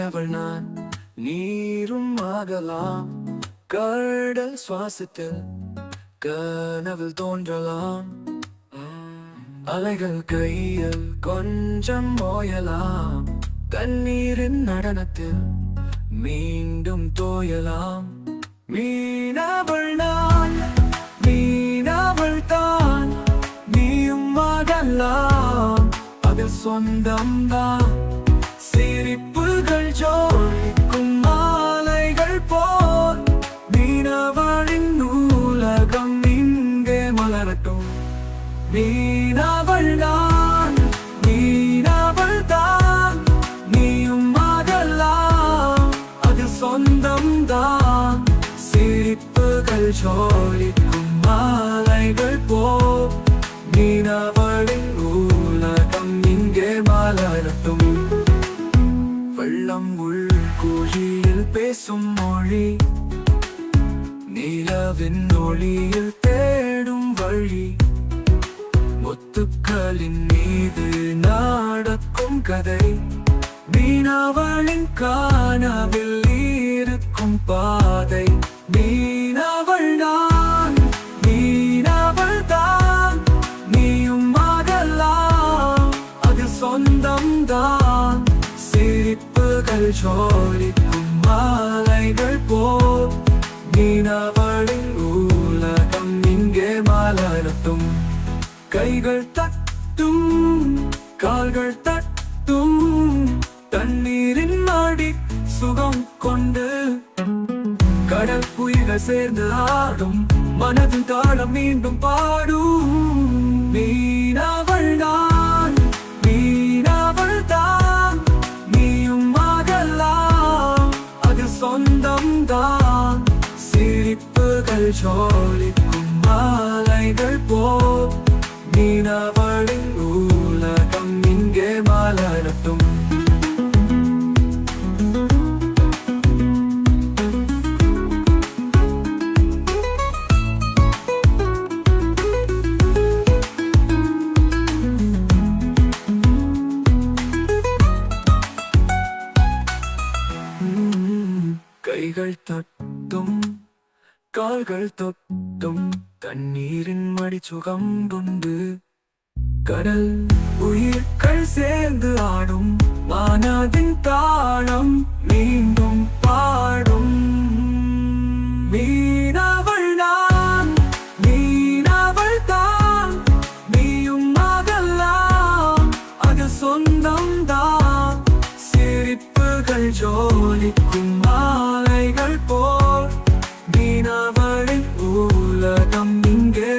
மீனவள் நான் நீரும் ஆகலாம், கடல் சுவாசத்தில் கனவில் தோன்றலாம். அலைகள் கையில் கொஞ்சம் ஓயலாம், தண்ணீரின் நடனத்தில் மீண்டும் தோயலாம். மீனவள் நான் மீனவள் தான், நீயும் ஆகலாம், அதில் சொந்தம்தான். சிரிப்புகள் ஜோடிக்கும் மாலைகள் போல் மீனவளின் நூலகம் இங்கே மலரட்டும். மீனவள் நான் மீனவள் தான், நீயும் ஆகலாம், அது சொந்தம்தான். சிரிப்புகள் ஜோடிக்கும் மாலைகள் போல் மீனவளின் நூலகம் இங்கே மலரட்டும். வெள்ளம் உள் குழியில் பேசும் மொழி, நிலவின் ஒளியில் தேடும் வழி, முத்துக்களின் மீது நடக்கும் கதை, மீனவளின் கனவில் இருக்கும் பாதை. மீனவள் நான் மீனவள் தான், நீயும் ஆகலாம், அது சொந்தம்தான். சிரிப்புகள் ஜோடிக்கும் மாலைகள் போல் மீனவளின் உலகம் இங்கே மலரட்டும். கைகள் தட்டும் கால்கள் தட்டும், தண்ணீரின் அடி சுகம் கொண்டு கடல் புயல்கள் சேர்ந்து ஆடும், மனதின் தாளம் மீண்டும் பாடும். மீனவள் நான் மீனவள் தான், நீயும் ஆகலாம், அது சொந்தம்தான். சிரிப்புகள் ஜோடிக்கும் மாலைகள் போல் மீனவளின் உலகம் இங்கே மலரட்டும். கைகள் தட்டும் கால்கள் தொட்டும், தண்ணீரின் மடி சுகம் கொண்டு கடல் உயிர்கள் சேர்ந்து ஆடும், மனதின் தாளம் மீண்டும் பாடும். மீனவள் நான் மீனவள் தான், நீயும் ஆகலாம், அது சொந்தம்தான். சிரிப்புகள் ஜோடிக்கும் மாலைகள் போல் மீனவளின் உலகம் இங்கே